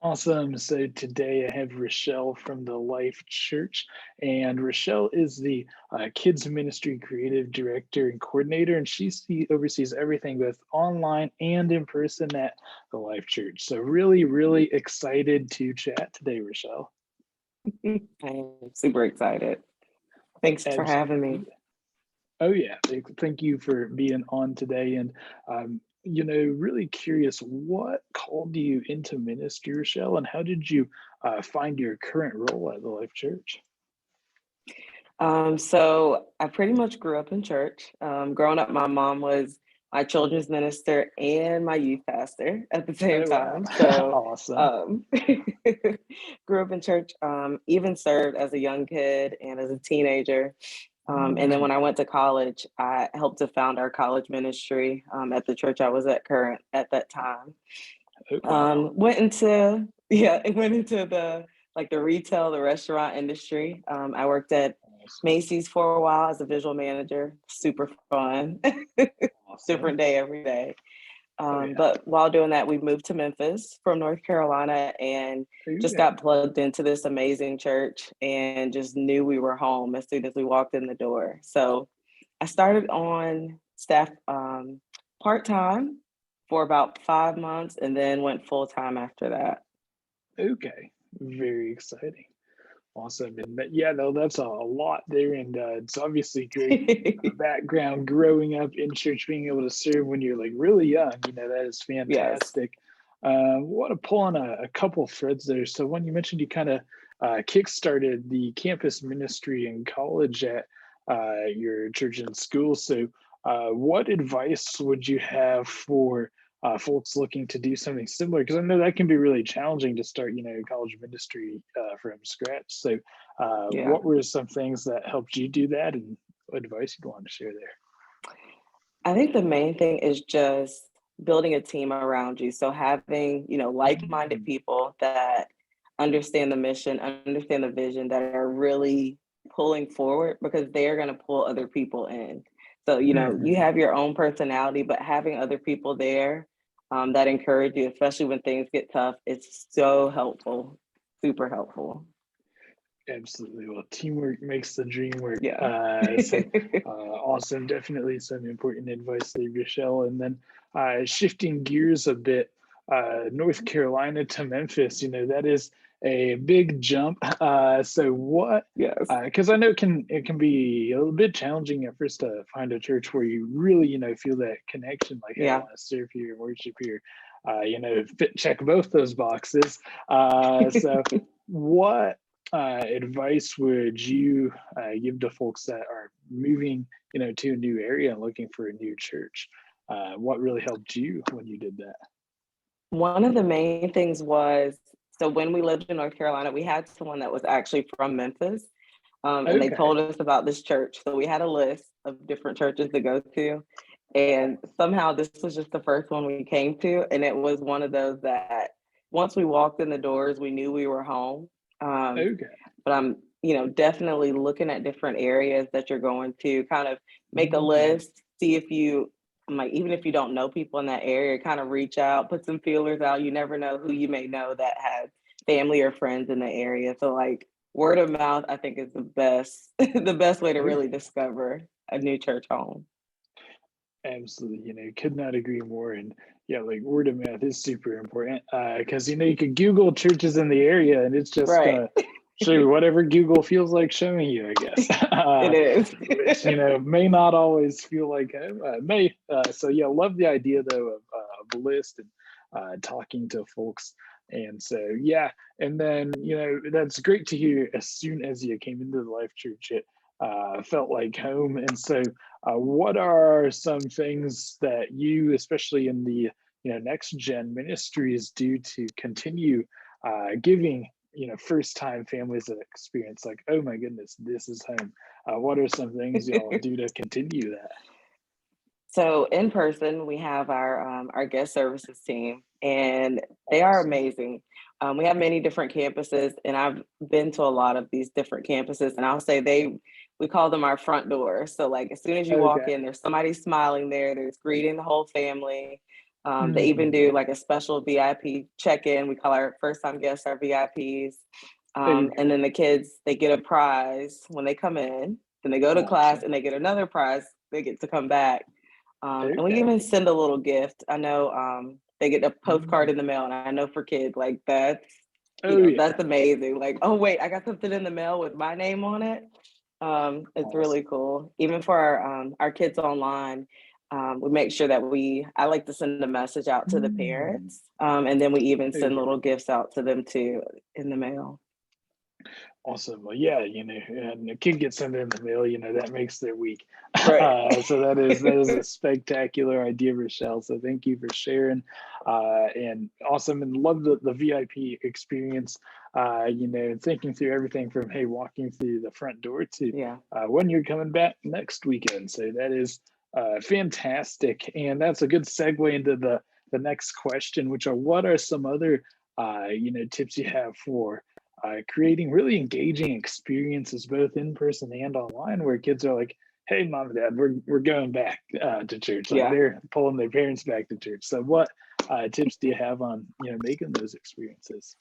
Awesome. So today I have Rochelle from the Life Church, and Rochelle is the Kids Ministry Creative Director and Coordinator, and oversees everything both online and in person at the Life Church. So really, really excited to chat today, Rochelle. I'm super excited. Thanks for having me. Absolutely. Oh yeah, thank you for being on today, and really curious what called you into ministry, Rochelle, and how did you find your current role at the Life Church? So I pretty much grew up in church. Growing up, my mom was my children's minister and my youth pastor at the same Oh wow, time. So awesome. um, grew up in church, even served as a young kid and as a teenager. And then Mm. when I went to college, I helped to found our college ministry at the church I was at current at that time. Oh wow. It went into the retail, the restaurant industry. I worked at Awesome. Macy's for a while as a visual manager. Super fun. Awesome. Different day every day. Oh yeah. But while doing that, we moved to Memphis from North Carolina and just Okay. got plugged into this amazing church and just knew we were home as soon as we walked in the door. So I started on staff part time for about 5 months and then went full time after that. Okay. Very exciting. Awesome. And yeah, no, that's a lot there. And it's obviously great background growing up in church, being able to serve when you're like really young. That is Yes. fantastic. Want to pull on a couple threads there. So when you mentioned you kind of kickstarted the campus ministry in college at your church and school. So what advice would you have for folks looking to do something similar? Because I know that can be really challenging to start, college ministry from scratch. So, Yeah. what were some things that helped you do that, and what advice you want to share there? I think the main thing is just building a team around you. So having, like-minded Mm, people that understand the mission, understand the vision, that are really pulling forward because they are going to pull other people in. So, you mhm. have your own personality, but having other people there that encourage you, especially when things get tough, it's so helpful, super helpful. Absolutely. Well, teamwork makes the dream work. Yeah. Awesome. Definitely some important advice there, Michelle. And then shifting gears a bit, North Carolina to Memphis, that is a big jump. So what, Yes. because I know it can be a little bit challenging at first to find a church where you really, feel that connection, like, hey, I Yeah. want to serve here and worship here, check both those boxes. So what advice would you give to folks that are moving, to a new area and looking for a new church? What really helped you when you did that? One of the main things was, so when we lived in North Carolina, we had someone that was actually from Memphis, and they Okay. told us about this church. So we had a list of different churches to go to, and somehow this was just the first one we came to, and it was one of those that once we walked in the doors, we knew we were home. Um, Okay. but I'm, definitely looking at different areas that you're going to, kind of make a Mm, list, see if you like, even if you don't know people in that area, kind of reach out, put some feelers out. You never know who you may know that has family or friends in the area. So like word of mouth, I think is the best, the best way to really okay. discover a new church home. Absolutely. Could not agree more. And yeah, like word of mouth is super important because, you could Google churches in the area and it's just Right. going to show you whatever Google feels like showing you, I guess. It is. Which, may not always feel like may. So yeah, love the idea though of a list and talking to folks. And so, yeah. And then, that's great to hear as soon as you came into the Life Church, it felt like home. And so, what are some things that you, especially in the next gen ministries, do to continue giving first time families an experience like, oh my goodness, this is home? What are some things y'all do to continue that? So in person, we have our guest services team, and they are Awesome. amazing. We have many different campuses, and I've been to a lot of these different campuses. And I'll say we call them our front door. So like as soon as you walk Okay. in, there's somebody smiling there. There's greeting the whole family. They even do like a special VIP check-in. We call our first-time guests our VIPs. And then the kids, they get a prize when they come in. Then they go to class and they get another prize. They get to come back. And we even send a little gift. I know they get a postcard in the mail, and I know for kids, like that's, that's amazing. Like, oh wait, I got something in the mail with my name on it. It's really cool. Even for our kids online, we make sure that I like to send a message out to the parents. And then we even send little gifts out to them too in the mail. Awesome. Well, yeah, and a kid gets something in the mail, that makes their week. Right. So that is a spectacular idea, Rachelle. So thank you for sharing. And awesome, and love the VIP experience. Thinking through everything from walking through the front door to when you're coming back next weekend. So that is fantastic, and that's a good segue into the next question, which are what are some other tips you have for creating really engaging experiences both in person and online, where kids are like, hey, mom and dad, we're going back to church. Like they're pulling their parents back to church. So what tips do you have on making those experiences?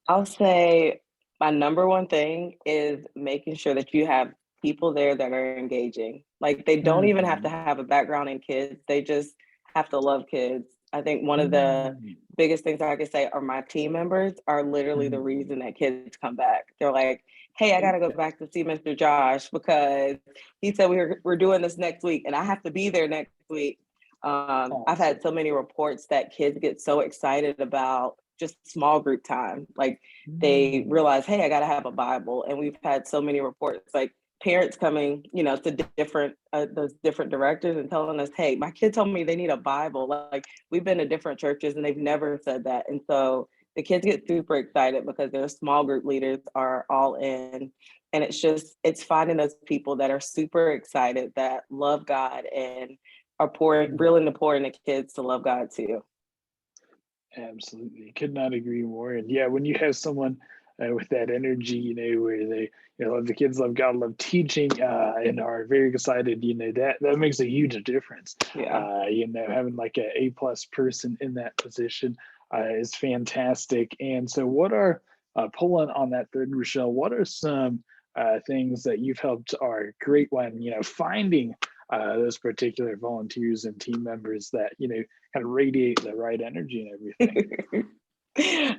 I'll say my number one thing is making sure that you have people there that are engaging. Like they don't even have to have a background in kids. They just have to love kids. I think one of the biggest things I could say are my team members are literally the reason that kids come back. They're like, hey, I got to go back to see Mr. Josh because he said we're doing this next week and I have to be there next week. I've had so many reports that kids get so excited about just small group time. Like they realize, hey, I got to have a Bible. And we've had so many reports, like parents coming, to different, those different directors and telling us, hey, my kid told me they need a Bible. Like we've been to different churches and they've never said that. And so the kids get super excited because their small group leaders are all in. And it's finding those people that are super excited, that love God and are willing to pour into kids to love God too. Absolutely. Could not agree more. And yeah, when you have someone with that energy, where they love the kids, love God, love teaching, and are very excited, that makes a huge difference. Having like a A+ person in that position is fantastic. And so what are pulling on that thread, Rachelle, what are some things that you've helped are great when finding those particular volunteers and team members that kind of radiate the right energy and everything?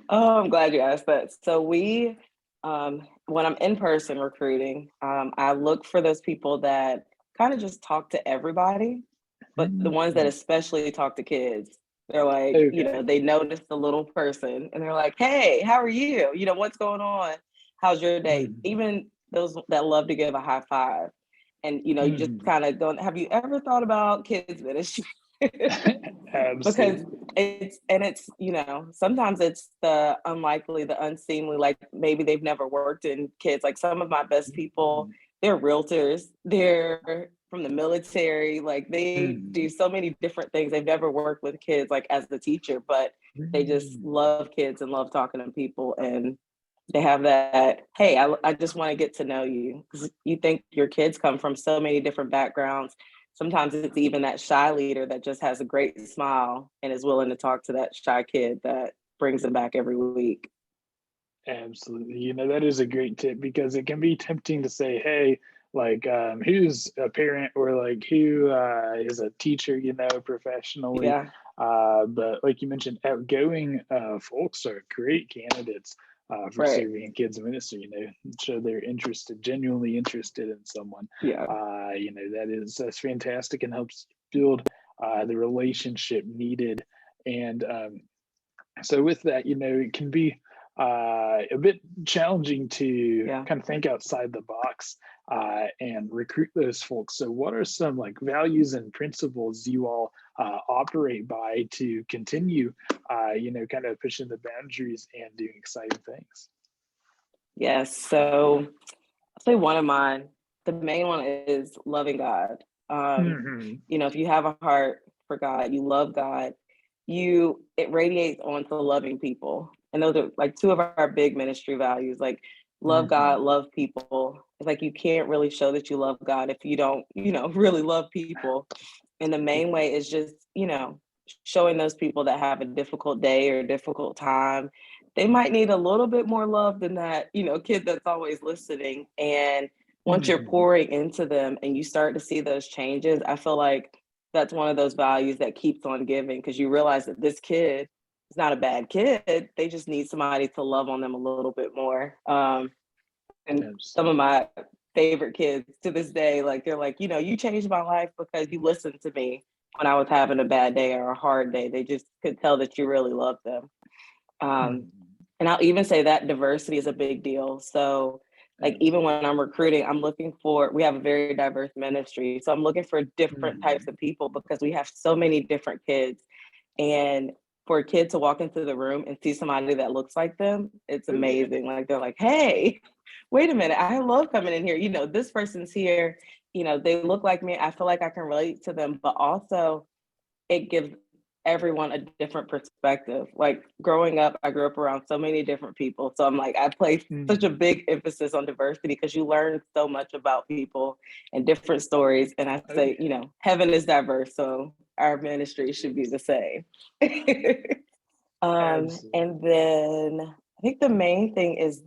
Oh, I'm glad you asked that. So we, when I'm in person recruiting, I look for those people that kind of just talk to everybody, but the ones that especially talk to kids. They're like, they notice the little person and they're like, hey, how are you? What's going on? How's your day? Even those that love to give a high five. And, you just kind of don't, have you ever thought about kids ministry? Because it's sometimes it's the unlikely, the unseemly, like maybe they've never worked in kids. Like some of my best people, they're realtors, they're from the military, like they do so many different things. They've never worked with kids like as the teacher, but they just love kids and love talking to people. And they have that, hey, I just want to get to know you, because you think your kids come from so many different backgrounds. Sometimes it's even that shy leader that just has a great smile and is willing to talk to that shy kid that brings them back every week. Absolutely. That is a great tip, because it can be tempting to say, hey, like who's a parent or like who is a teacher, professionally. But like you mentioned, outgoing folks are great candidates for serving in kids ministry, show they're interested, genuinely interested in someone. That's fantastic and helps build the relationship needed. And so with that, it can be a bit challenging to kind of think outside the box and recruit those folks. So what are some like values and principles you all operate by to continue, kind of pushing the boundaries and doing exciting things? Yes. So I'll say one of mine, the main one is loving God. If you have a heart for God, you love God, it radiates onto loving people. And those are like two of our big ministry values, like love God, love people. It's like you can't really show that you love God if you don't, really love people. And the main way is just, showing those people that have a difficult day or difficult time, they might need a little bit more love than that, kid that's always listening. And once you're pouring into them and you start to see those changes, I feel like that's one of those values that keeps on giving, because you realize that this kid is not a bad kid. They just need somebody to love on them a little bit more. And some of my favorite kids to this day, like, they're like, you changed my life because you listened to me when I was having a bad day or a hard day. They just could tell that you really loved them. And I'll even say that diversity is a big deal. So like, even when I'm recruiting, we have a very diverse ministry. So I'm looking for different types of people because we have so many different kids. And for a kid to walk into the room and see somebody that looks like them, it's amazing. Like, they're like, hey, wait a minute, I love coming in here. This person's here, they look like me. I feel like I can relate to them, but also it gives everyone a different perspective. Like, growing up, I grew up around so many different people. So I'm like, I place such a big emphasis on diversity because you learn so much about people and different stories. And I say, heaven is diverse. So our ministry should be the same. And then I think the main thing is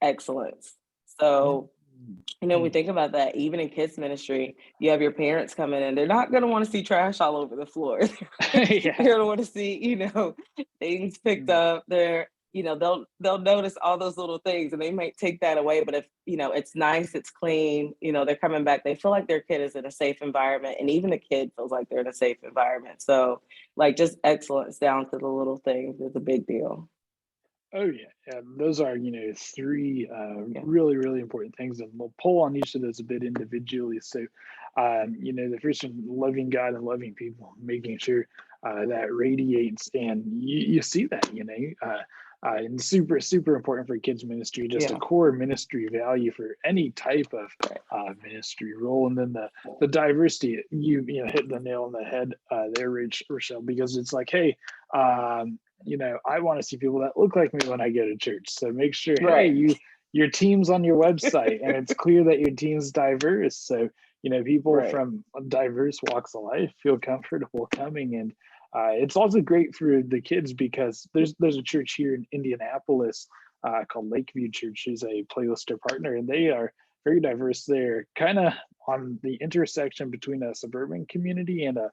excellence. So we think about that, even in kids ministry, you have your parents coming in, they're not going to want to see trash all over the floor. They're going to want to see, things picked up. They'll notice all those little things and they might take that away. But if, it's nice, it's clean, they're coming back, they feel like their kid is in a safe environment. And even the kid feels like they're in a safe environment. So like, just excellence down to the little things is a big deal. Oh yeah, those are three really, really important things, and we'll pull on each of those a bit individually. So, the first one, loving God and loving people, making sure that radiates, and you see that, and super, super important for kids ministry, just a core ministry value for any type of ministry role. And then the diversity, you hit the nail on the head there, Rachelle, because it's like, hey, I want to see people that look like me when I go to church. So make sure, hey, your team's on your website and it's clear that your team's diverse. So, people from diverse walks of life feel comfortable coming. And it's also great for the kids because there's a church here in Indianapolis called Lakeview Church, who's a Playlister partner, and they are very diverse. They're kind of on the intersection between a suburban community and a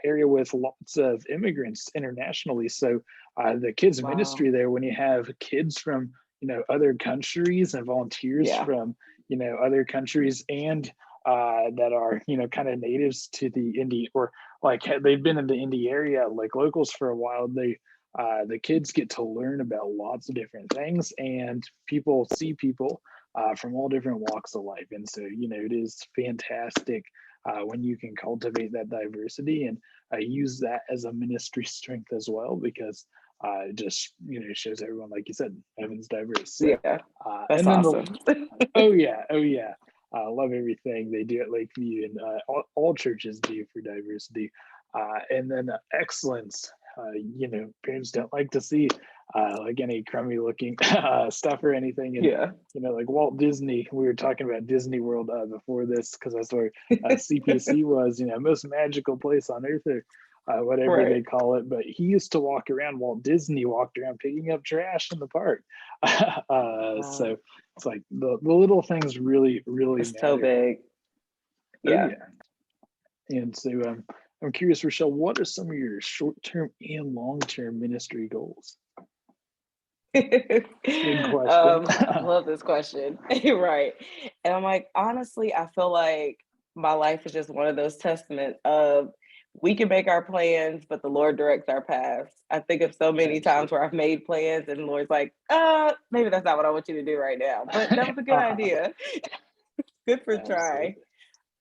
area with lots of immigrants internationally. So the kids ministry there, when you have kids from other countries and volunteers from other countries and that are kind of natives to the Indy, or like they've been in the Indy area, like locals for a while, the kids get to learn about lots of different things, and people see people from all different walks of life. And so it is fantastic when you can cultivate that diversity and use that as a ministry strength as well, because it just shows everyone, like you said, heaven's diverse. So, that's and then awesome. oh yeah, love everything they do at Lakeview, and all churches do for diversity. And then excellence. Parents don't like to see like any crummy looking stuff or anything. And, like Walt Disney, we were talking about Disney World before this, because that's where CPC was, most magical place on earth, or whatever they call it. But he used to walk around, Walt Disney walked around picking up trash in the park. So it's like the little things really, really it's matter. so big. Yeah. And so I'm curious, Rachelle, what are some of your short-term and long-term ministry goals? Big question. I love this question. Right. And I'm like, honestly, I feel like my life is just one of those testaments of we can make our plans, but the Lord directs our paths. I think of so many times where I've made plans and the Lord's like, maybe that's not what I want you to do right now. But that was a good idea. Good for trying.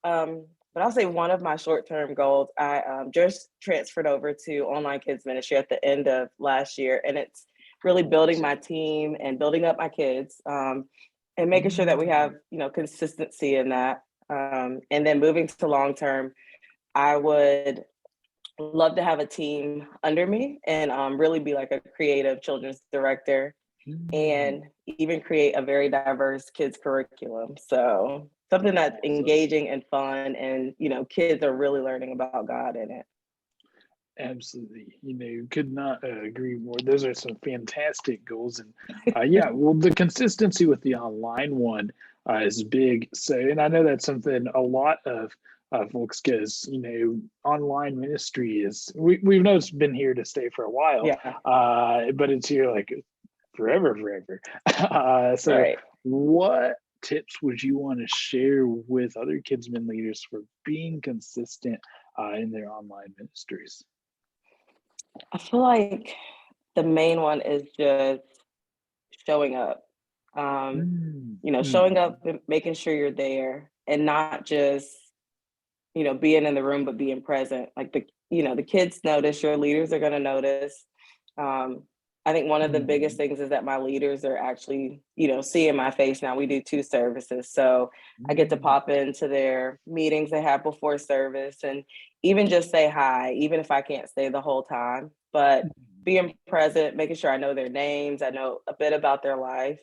But I'll say one of my short-term goals, I just transferred over to online kids ministry at the end of last year. And it's really building my team and building up my kids and making sure that we have, consistency in that. And then moving to long-term, I would love to have a team under me and really be like a creative children's director and even create a very diverse kids curriculum. So something that's engaging and fun, and kids are really learning about God in it. Absolutely. Could not agree more. Those are some fantastic goals. And yeah, well, the consistency with the online one is big. So, and I know that's something a lot of folks, because, online ministry we've know it's been here to stay for a while, Yeah, but it's here like forever, forever. So, right. what tips would you want to share with other kidsmen leaders for being consistent in their online ministries? I feel like the main one is just showing up. Um, Mm, showing mhm, up and making sure you're there and not just, being in the room, but being present. Like the kids notice, your leaders are going to notice. Um, I think one of the biggest mhm, things is that my leaders are actually, seeing my face now. We do 2 services. So I get to mm, pop into their meetings they have before service and even just say hi, even if I can't stay the whole time. But mhm. being present, making sure I know their names, I know a bit about their life.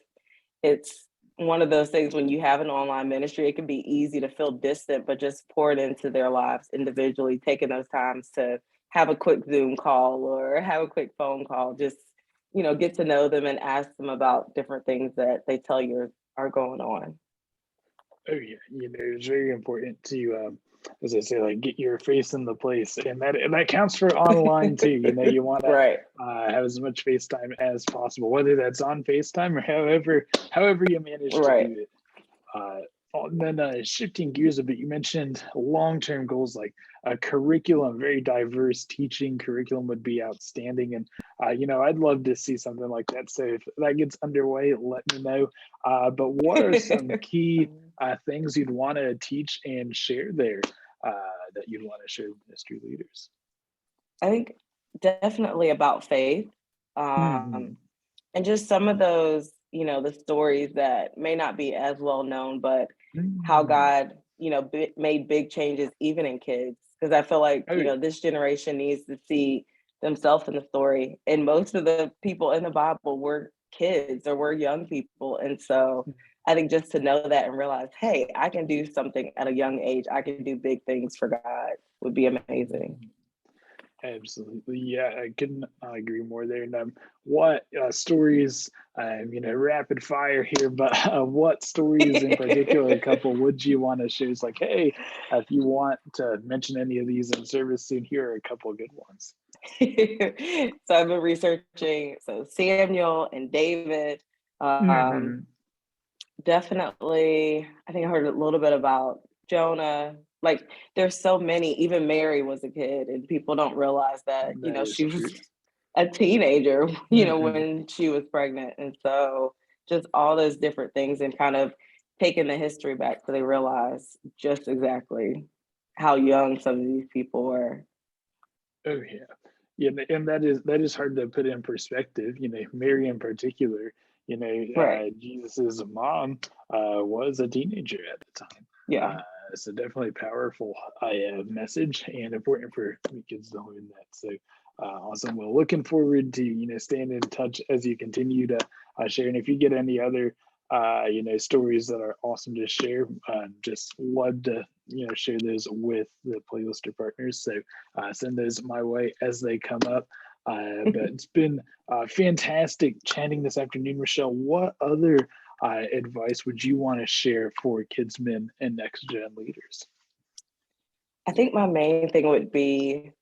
It's one of those things when you have an online ministry, it can be easy to feel distant, but just pour it into their lives individually, taking those times to have a quick Zoom call or have a quick phone call, just, get to know them and ask them about different things that they tell you are going on. Oh yeah, it's very important to, as I say, like get your face in the place, and that counts for online too. You want to Right. have as much FaceTime as possible, whether that's on FaceTime or however you manage to Right. do it. Uh, and then shifting gears a bit, you mentioned long-term goals like a curriculum, very diverse teaching curriculum would be outstanding. And, I'd love to see something like that. So if that gets underway, let me know. But what are some key things you'd want to teach and share there that you'd want to share with ministry leaders? I think definitely about faith. Um, Hmm. and just some of those, the stories that may not be as well known, but how Mm. God, made big changes even in kids. Because I feel like, Oh, yeah. this generation needs to see themselves in the story. And most of the people in the Bible were kids or were young people. And so I think just to know that and realize, hey, I can do something at a young age, I can do big things for God would be amazing. Mhm. Absolutely. Yeah, I couldn't agree more there. And what stories, rapid fire here, but what stories in particular, a couple, would you want to share? It's like, hey, if you want to mention any of these in service soon, here are a couple of good ones. So I've been researching Samuel and David. Um, Hmm. Definitely, I think I heard a little bit about Jonah. Like there's so many, even Mary was a kid and people don't realize that, That is she was true. a teenager, Hmm. when she was pregnant. And so just all those different things and kind of taking the history back so they realize just exactly how young some of these people were. Oh yeah, yeah, and that is hard to put in perspective. Mary in particular. Right. Jesus's mom was a teenager at the time. Yeah. Uh, so definitely powerful message and important for the kids to learn that. So awesome. Well, looking forward to staying in touch as you continue to share. And if you get any other stories that are awesome to share, just love to share those with the playlister partners. So send those my way as they come up. But it's been fantastic chatting this afternoon, Rachelle. What other advice would you want to share for kidsmen and next gen leaders? I think my main thing would be,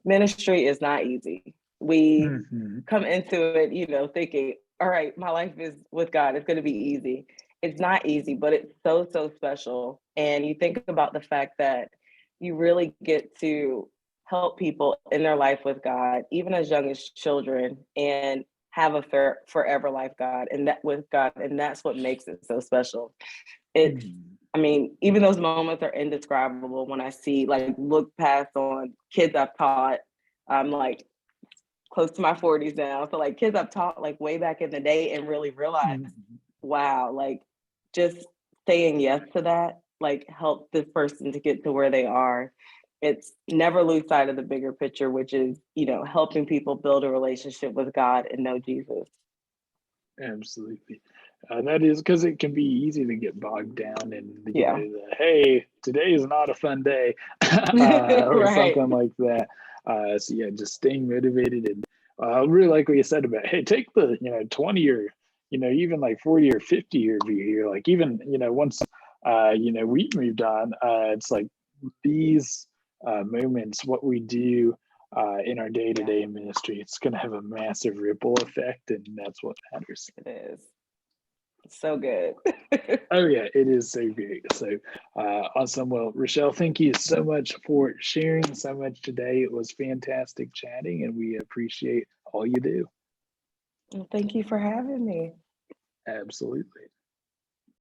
ministry is not easy. We Hmm. come into it, thinking, all right, my life is with God. It's going to be easy. It's not easy, but it's so, so special. And you think about the fact that you really get to help people in their life with God, even as young as children, and have a forever life God and that with God. And that's what makes it so special. It's, Hmm. I mean, even those moments are indescribable when I see, like, look past on kids I've taught. I'm like close to my 40s now. So, like, kids I've taught like way back in the day and really realize, Hmm. wow, like, just saying yes to that, like, help this person to get to where they are. It's never lose sight of the bigger picture, which is, helping people build a relationship with God and know Jesus. Absolutely. That is because it can be easy to get bogged down in, Yeah. hey, today is not a fun day, or Right. something like that. So yeah, just staying motivated. And I really like what you said about, hey, take the 20 or even like 40 or 50-year view here. Like even once we moved on, it's like these moments, what we do in our day-to-day ministry, it's going to have a massive ripple effect, and that's what matters. It is. So good. Oh yeah, it is so great. So awesome. Well, Rachelle, thank you so much for sharing so much today. It was fantastic chatting, and we appreciate all you do. Well, thank you for having me. Absolutely.